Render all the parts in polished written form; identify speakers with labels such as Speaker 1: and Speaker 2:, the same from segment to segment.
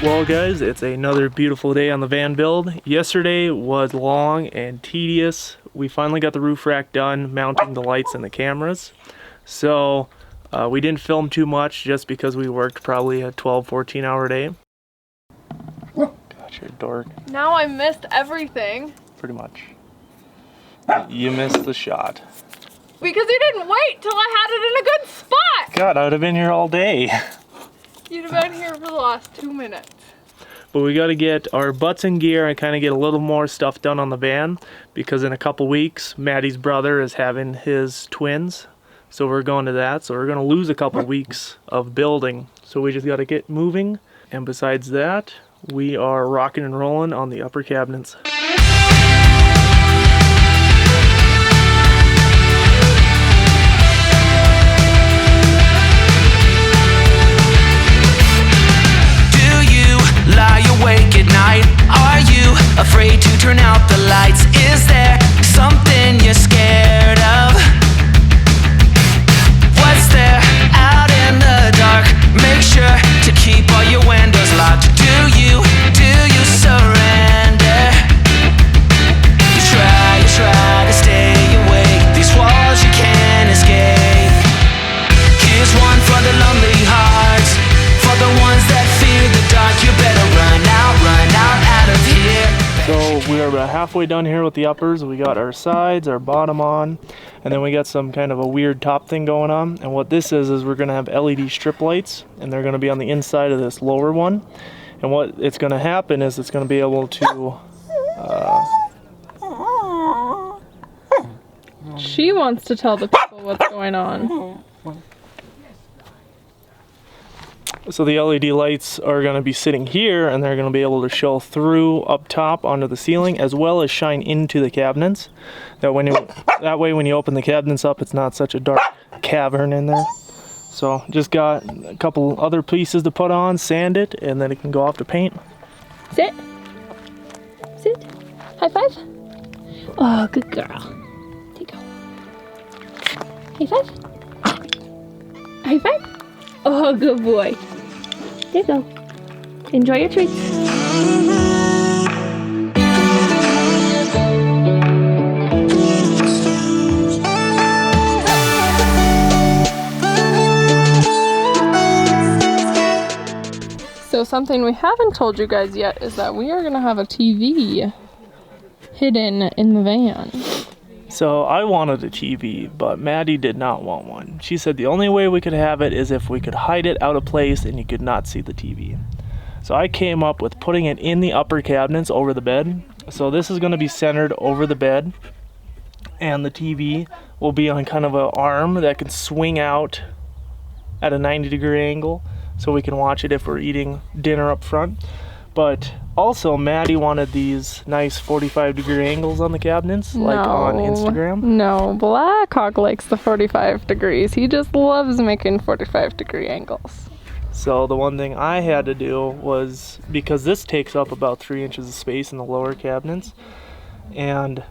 Speaker 1: Well guys, it's another beautiful day on the van build. Yesterday was long and tedious. We finally got the roof rack done, mounting the lights and the cameras. So we didn't film too much just because we worked probably a 12-14 hour day. Gosh, you're a dork.
Speaker 2: Now I missed everything.
Speaker 1: Pretty much. You missed the shot.
Speaker 2: Because you didn't wait till I had it in a good spot!
Speaker 1: God, I would have been here all day.
Speaker 2: You'd have been here for the last 2 minutes.
Speaker 1: But we got to get our butts in gear and kind of get a little more stuff done on the van, because in a couple weeks, Maddie's brother is having his twins. So we're going to that. So we're going to lose a couple weeks of building. So we just got to get moving. And besides that, we are rocking and rolling on the upper cabinets.
Speaker 3: Lie awake at night. Are you afraid to turn out the lights? Is there something you're scared of? What's there out in the dark? Make sure to keep all your windows locked. Do you surrender? You try to stay awake. These walls you can't escape. Here's one for the lonely hearts, for the ones that fear the dark. You better run out of here.
Speaker 1: So we're about halfway done here with the uppers. We got our sides, our bottom on, and then we got some kind of a weird top thing going on. And what this is we're gonna have LED strip lights, and they're gonna be on the inside of this lower one. And what it's gonna happen is it's gonna be able to
Speaker 2: She wants to tell the people what's going on.
Speaker 1: So the LED lights are going to be sitting here, and they're going to be able to show through up top onto the ceiling, as well as shine into the cabinets. That way when you open the cabinets up, it's not such a dark cavern in there. So just got a couple other pieces to put on, sand it, and then it can go off to paint.
Speaker 2: Sit. High five. Oh, good girl. There you go. High five. High five. Oh, good boy. There you go. Enjoy your treats. So something we haven't told you guys yet is that we are going to have a TV hidden in the van.
Speaker 1: So I wanted a TV, but Maddie did not want one. She said the only way we could have it is if we could hide it out of place and you could not see the TV. So I came up with putting it in the upper cabinets over the bed. So this is going to be centered over the bed, and the TV will be on kind of an arm that can swing out at a 90-degree angle, so we can watch it if we're eating dinner up front. But also, Maddie wanted these nice 45-degree angles on the cabinets, like on Instagram.
Speaker 2: No, Blackhawk likes the 45 degrees. He just loves making 45-degree angles.
Speaker 1: So the one thing I had to do was, because this takes up about 3 inches of space in the lower cabinets, and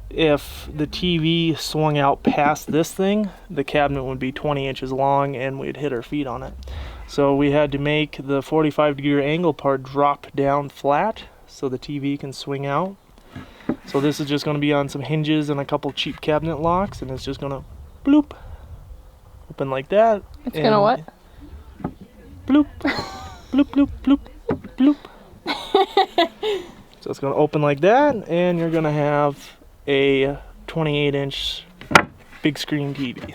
Speaker 1: if the TV swung out past this thing, the cabinet would be 20 inches long and we'd hit our feet on it. So we had to make the 45-degree angle part drop down flat so the TV can swing out. So this is just going to be on some hinges and a couple cheap cabinet locks, and it's just going to bloop, open like that.
Speaker 2: It's going to what?
Speaker 1: Bloop, bloop, bloop, bloop, bloop. So it's going to open like that, and you're going to have a 28-inch big screen TV.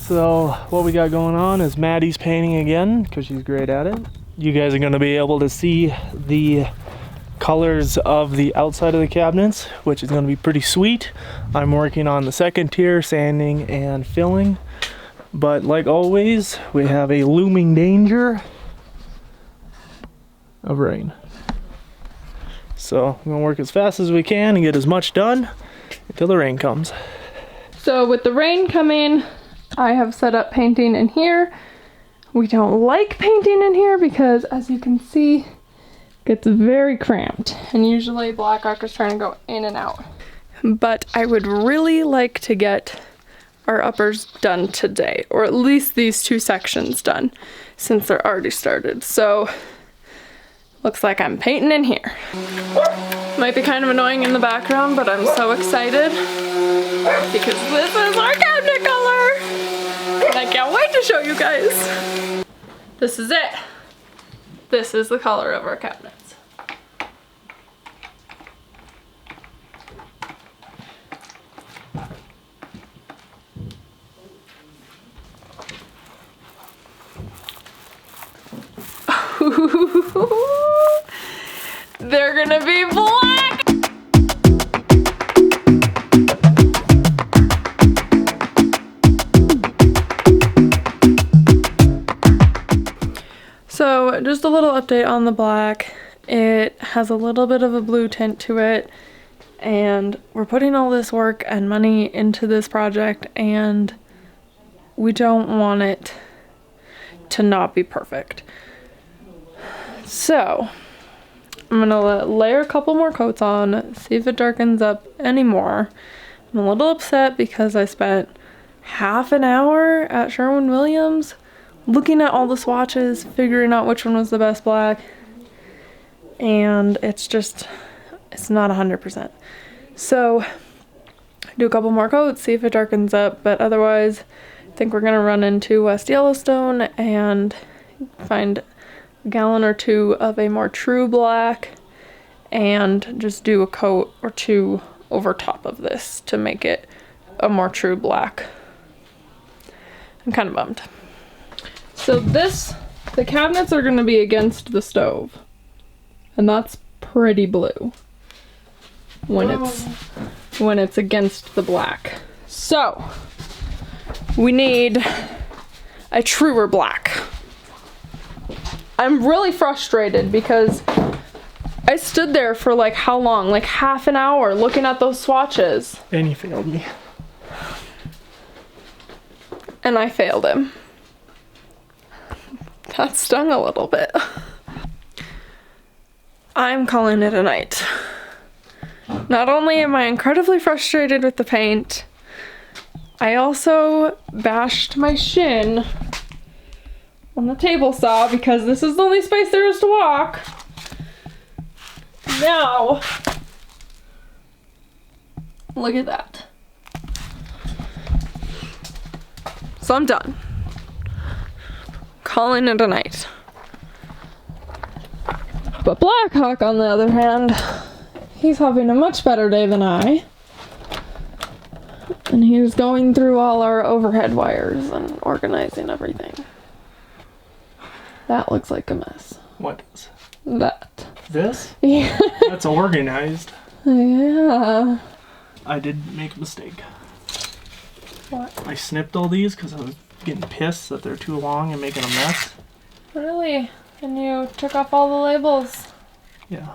Speaker 1: So what we got going on is Maddie's painting again, because she's great at it. You guys are going to be able to see the colors of the outside of the cabinets, which is going to be pretty sweet. I'm working on the second tier, sanding and filling. But like always, we have a looming danger of rain. So we're gonna work as fast as we can and get as much done until the rain comes.
Speaker 2: So with the rain coming, I have set up painting in here. We don't like painting in here because, as you can see, it gets very cramped. And usually Blackhawk is trying to go in and out. But I would really like to get our uppers done today, or at least these 2 sections done, since they're already started. So looks like I'm painting in here. Might be kind of annoying in the background, but I'm so excited because this is our cabinet color and I can't wait to show you guys. This is it. This is the color of our cabinets. They're gonna be black! So just a little update on the black. It has a little bit of a blue tint to it, and we're putting all this work and money into this project, and we don't want it to not be perfect. So I'm gonna layer a couple more coats on, see if it darkens up any more. I'm a little upset because I spent half an hour at Sherwin-Williams looking at all the swatches, figuring out which one was the best black, and it's not 100%. So do a couple more coats, see if it darkens up, but otherwise I think we're gonna run into West Yellowstone and find a gallon or 2 of a more true black and just do a coat or 2 over top of this to make it a more true black. I'm kind of bummed. So the cabinets are going to be against the stove, and that's pretty blue when it's against the black. So we need a truer black. I'm really frustrated because I stood there for like how long? Like half an hour looking at those swatches.
Speaker 1: And he failed me.
Speaker 2: And I failed him. That stung a little bit. I'm calling it a night. Not only am I incredibly frustrated with the paint, I also bashed my shin on the table saw because this is the only space there is to walk. Now, look at that. So I'm done. Calling it a night. But Blackhawk, on the other hand, he's having a much better day than I. And he's going through all our overhead wires and organizing everything. That looks like a mess.
Speaker 1: What is?
Speaker 2: That.
Speaker 1: This?
Speaker 2: Yeah.
Speaker 1: That's organized.
Speaker 2: Yeah.
Speaker 1: I did make a mistake.
Speaker 2: What?
Speaker 1: I snipped all these because I was getting pissed that they're too long and making a mess.
Speaker 2: Really? And you took off all the labels?
Speaker 1: Yeah.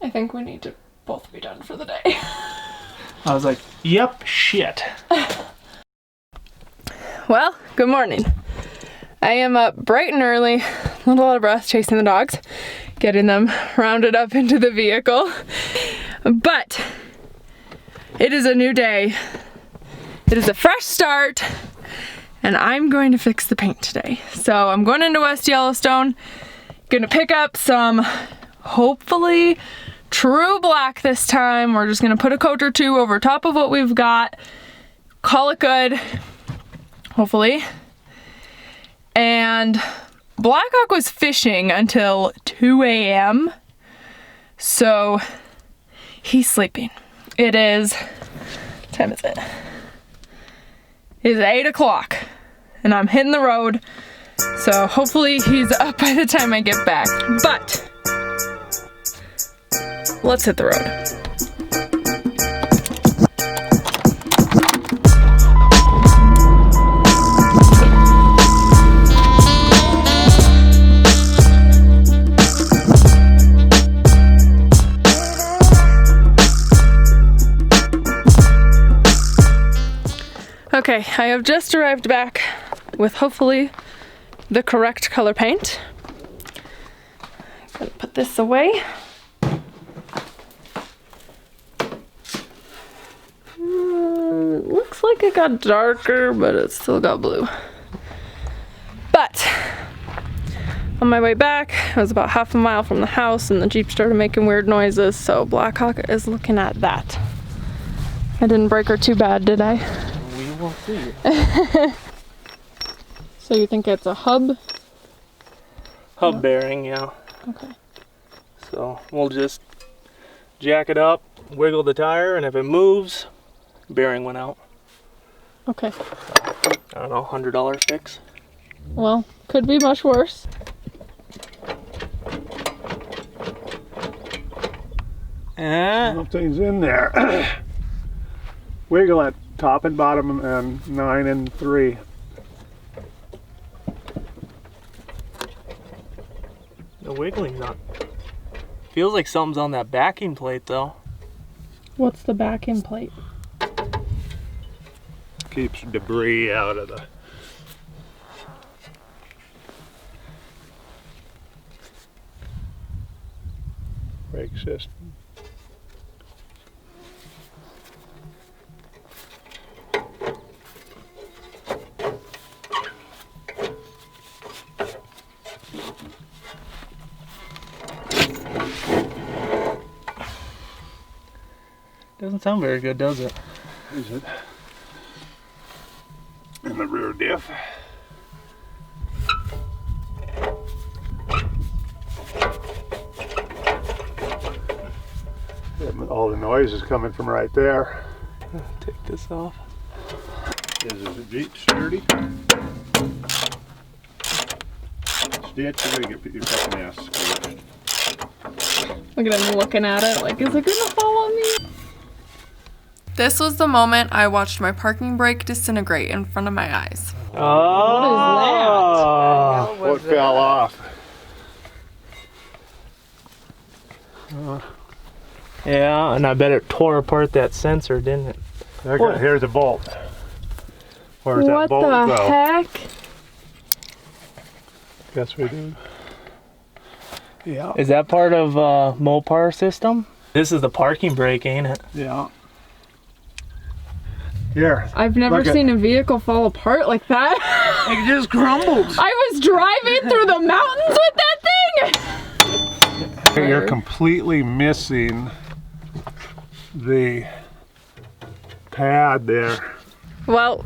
Speaker 2: I think we need to both be done for the day.
Speaker 1: I was like, yep, shit.
Speaker 2: Well, good morning. I am up bright and early, a little out of breath, chasing the dogs, getting them rounded up into the vehicle. But it is a new day. It is a fresh start, and I'm going to fix the paint today. So I'm going into West Yellowstone, gonna pick up some, hopefully, true black this time. We're just gonna put a coat or 2 over top of what we've got, call it good, hopefully. And Blackhawk was fishing until 2 a.m. So he's sleeping. It is, what time is it? It is 8 o'clock and I'm hitting the road. So hopefully he's up by the time I get back. But let's hit the road.
Speaker 4: Okay, I have just arrived back with hopefully the correct color paint. Gonna put this away. Looks like it got darker, but it still got blue. But on my way back, I was about half a mile from the house and the Jeep started making weird noises, so Blackhawk is looking at that. I didn't break her too bad, did I?
Speaker 1: We will see.
Speaker 4: So you think it's a hub?
Speaker 1: Hub bearing, yeah.
Speaker 4: Okay.
Speaker 1: So we'll just jack it up, wiggle the tire, and if it moves, bearing went out.
Speaker 4: Okay.
Speaker 1: I don't know, $100 fix.
Speaker 4: Well, could be much worse.
Speaker 5: Something's in there. Wiggle at top and bottom and 9 and 3.
Speaker 1: The wiggling's not. Feels like something's on that backing plate though.
Speaker 4: What's the backing plate?
Speaker 5: Keeps debris out of the brake system.
Speaker 1: Doesn't sound very good, does it?
Speaker 5: Is it? In the rear diff. All the noise is coming from right there.
Speaker 1: Take this off.
Speaker 5: Is the Jeep sturdy? Stitch, you're gonna get your fucking ass squished.
Speaker 4: Look at him looking at it like, is it gonna fall on me? This was the moment I watched my parking brake disintegrate in front of my eyes.
Speaker 1: Oh,
Speaker 5: What fell off?
Speaker 1: yeah, and I bet it tore apart that sensor, didn't it?
Speaker 5: Okay, here's a bolt. Where's that
Speaker 4: What
Speaker 5: bolt
Speaker 4: the
Speaker 5: go?
Speaker 4: heck?
Speaker 5: Guess we do. Yeah.
Speaker 1: Is that part of Mopar system? This is the parking brake, ain't it?
Speaker 5: Yeah. Here.
Speaker 4: I've never
Speaker 5: Look at-
Speaker 4: seen a vehicle fall apart like that.
Speaker 5: It just crumbled.
Speaker 4: I was driving through the mountains with that thing!
Speaker 5: You're completely missing the pad there.
Speaker 4: Well,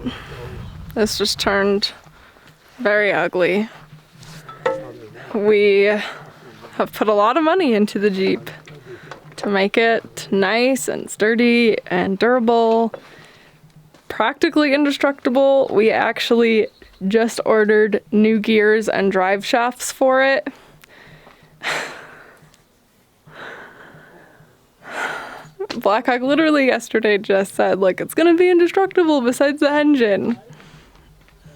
Speaker 4: this just turned very ugly. We have put a lot of money into the Jeep to make it nice and sturdy and durable, practically indestructible. We actually just ordered new gears and drive shafts for it. Blackhawk literally yesterday just said, like, it's gonna be indestructible besides the engine.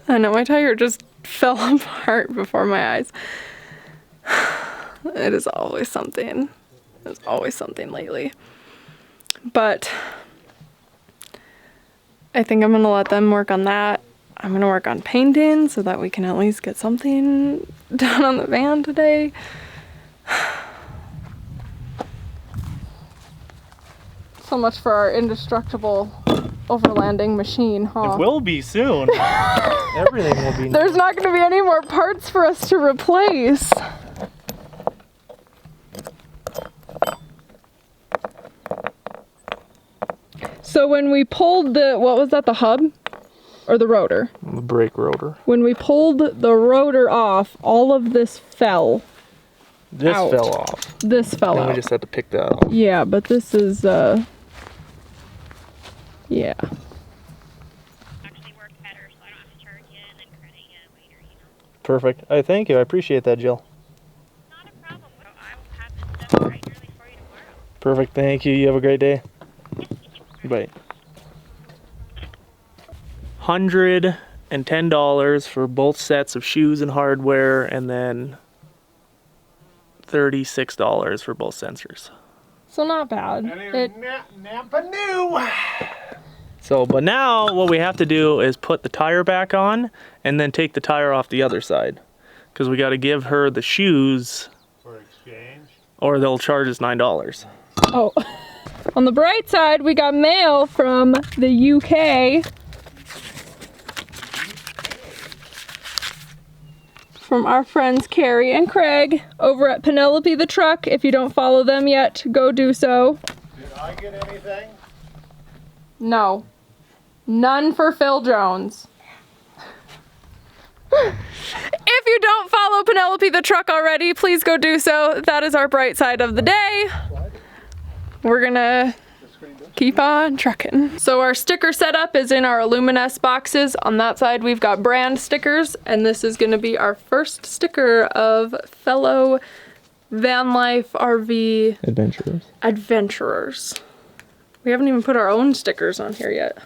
Speaker 4: I know my tire just fell apart before my eyes. It is always something. It's always something lately. But I think I'm gonna let them work on that. I'm gonna work on painting so that we can at least get something done on the van today. So much for our indestructible overlanding machine, huh?
Speaker 1: It will be soon. Everything will be.
Speaker 4: There's not going to be any more parts for us to replace. So when we pulled the, what was that, the hub? Or the rotor?
Speaker 1: The brake rotor.
Speaker 4: When we pulled the rotor off, all of this fell.
Speaker 1: This
Speaker 4: out.
Speaker 1: fell off.
Speaker 4: This fell
Speaker 1: Then
Speaker 4: out.
Speaker 1: we just had to pick that off.
Speaker 4: Yeah, but this is, yeah.
Speaker 2: Actually work better, so I don't have to charge you and then credit you later, you know.
Speaker 1: Perfect. I thank you. I appreciate that, Jill.
Speaker 2: Not a problem. I will have this stuff right early for you tomorrow.
Speaker 1: Perfect. Thank you. You have a great day. Bye. $110 for both sets of shoes and hardware, and then $36 for both sensors.
Speaker 4: So not bad.
Speaker 5: Napa new.
Speaker 1: So, but now what we have to do is put the tire back on and then take the tire off the other side. Because we got to give her the shoes
Speaker 5: For exchange?
Speaker 1: or they'll charge us $9.
Speaker 4: Oh. On the bright side, we got mail from the UK. From our friends Carrie and Craig over at Penelope the Truck. If you don't follow them yet, go do so.
Speaker 5: Did I get anything?
Speaker 4: No. None for Phil Jones. If you don't follow Penelope the Truck already, please go do so. That is our bright side of the day. We're gonna keep on trucking. So our sticker setup is in our Aluminess boxes. On that side we've got brand stickers, and this is gonna be our first sticker of fellow van life RV adventurers. We haven't even put our own stickers on here yet.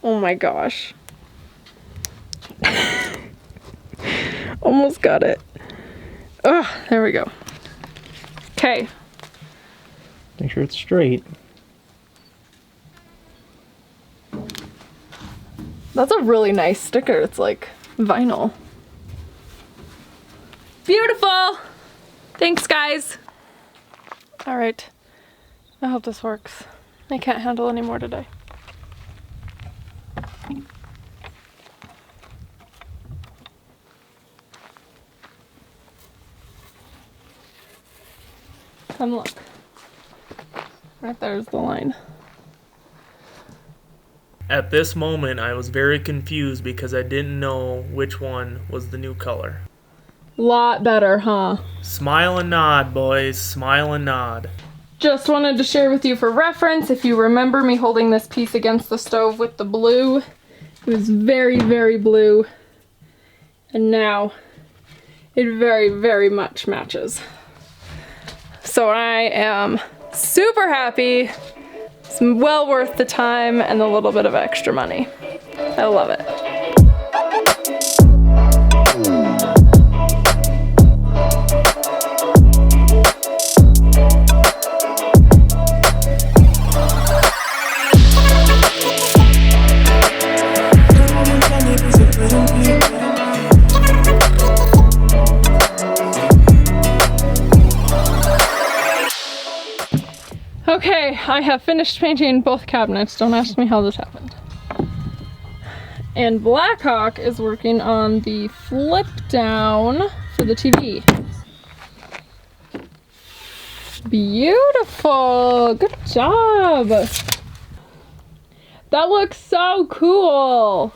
Speaker 4: Oh my gosh. Almost got it. Oh, there we go. Okay.
Speaker 1: Make sure it's straight.
Speaker 4: That's a really nice sticker. It's like vinyl. Beautiful! Thanks, guys. All right. I hope this works. I can't handle any more today. Come look. Right there's the line.
Speaker 1: At this moment, I was very confused because I didn't know which one was the new color.
Speaker 4: Lot better, huh?
Speaker 1: Smile and nod, boys. Smile and nod.
Speaker 4: Just wanted to share with you for reference, if you remember me holding this piece against the stove with the blue, it was very, very blue. And now it very, very much matches. So I am super happy. It's well worth the time and the little bit of extra money. I love it. Okay, I have finished painting both cabinets. Don't ask me how this happened. And Blackhawk is working on the flip down for the TV. Beautiful! Good job! That looks so cool!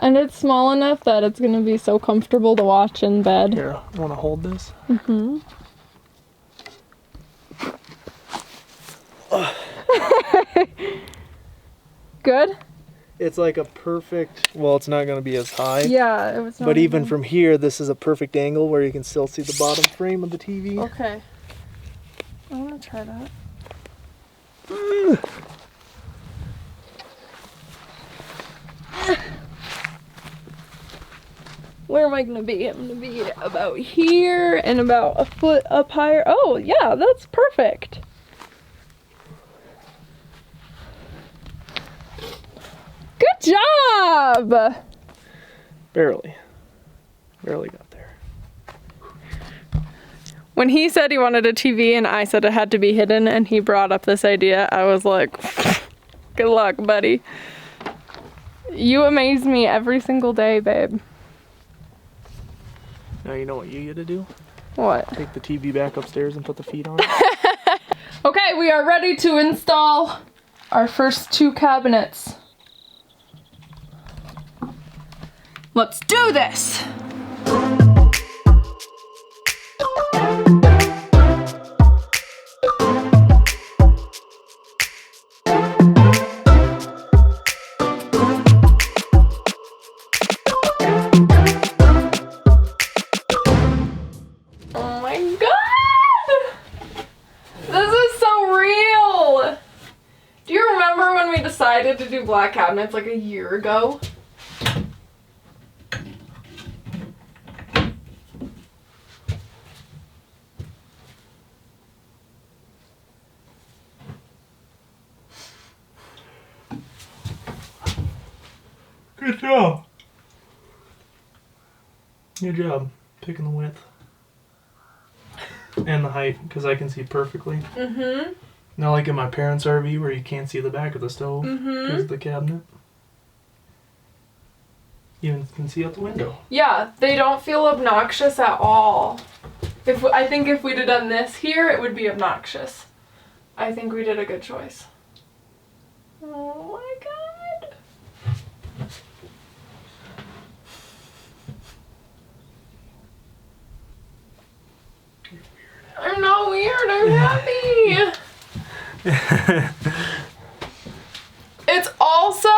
Speaker 4: And it's small enough that it's gonna be so comfortable to watch in bed.
Speaker 1: Here, want to hold this?
Speaker 4: Mm-hmm. Good?
Speaker 1: It's like a perfect, well, it's not going to be as high.
Speaker 4: Yeah, it was not
Speaker 1: But even from here, this is a perfect angle where you can still see the bottom frame of the TV.
Speaker 4: Okay. I want to try that. Where am I going to be? I'm going to be about here and about a foot up higher. Oh, yeah, that's perfect. Good job!
Speaker 1: Barely. Barely got there.
Speaker 4: When he said he wanted a TV and I said it had to be hidden and he brought up this idea, I was like, good luck, buddy. You amaze me every single day, babe.
Speaker 1: Now you know what you get to do?
Speaker 4: What?
Speaker 1: Take the TV back upstairs and put the feet on.
Speaker 4: Okay, we are ready to install our first two cabinets. Let's do this! Oh my god! This is so real! decided to do black cabinets like a year ago.
Speaker 1: Good job. Good job picking the width and the height because I can see perfectly.
Speaker 4: Mm-hmm.
Speaker 1: Not like in my parents' RV where you can't see the back of the stove because of the cabinet. You even can see out the window.
Speaker 4: Yeah, they don't feel obnoxious at all. I think if we'd have done this here, it would be obnoxious. I think we did a good choice. Oh my god. I'm not weird, I'm happy. It's also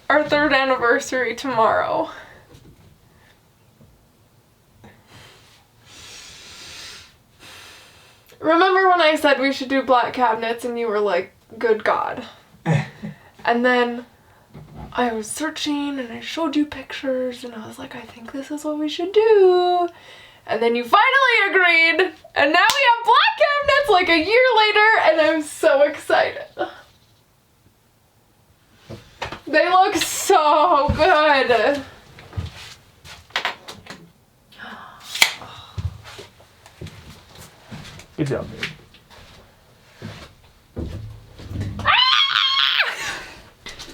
Speaker 4: our 3rd anniversary tomorrow. Remember when I said we should do black cabinets and you were like, good God. And then I was searching and I showed you pictures and I was like, I think this is what we should do. And then you finally agreed, and now we have black cabinets like a year later, and I'm so excited. They look so good.
Speaker 1: Good job, babe.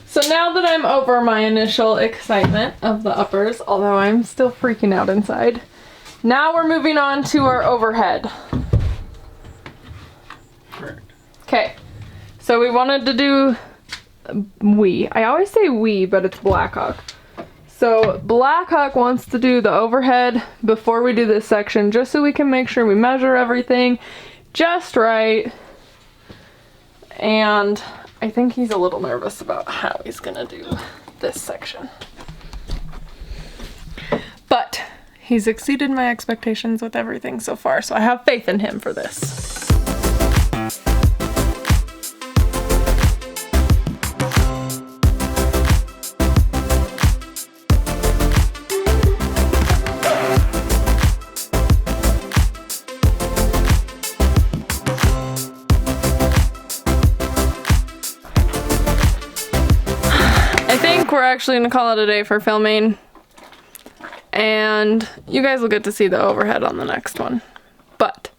Speaker 4: So now that I'm over my initial excitement of the uppers, although I'm still freaking out inside, now we're moving on to our overhead.
Speaker 1: Correct.
Speaker 4: Okay, so we wanted to do I always say we, but it's Blackhawk. So Blackhawk wants to do the overhead before we do this section, just so we can make sure we measure everything just right. And I think he's a little nervous about how he's gonna do this section. But he's exceeded my expectations with everything so far, so I have faith in him for this. I think we're actually gonna call it a day for filming. And you guys will get to see the overhead on the next one. But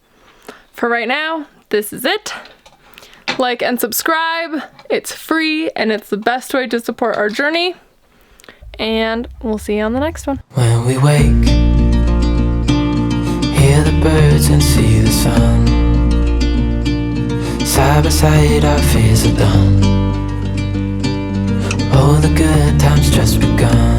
Speaker 4: for right now, this is it. Like and subscribe. It's free and it's the best way to support our journey. And we'll see you on the next one.
Speaker 3: When we wake, hear the birds and see the sun. Side by side our fears are done. Oh, the good times just begun.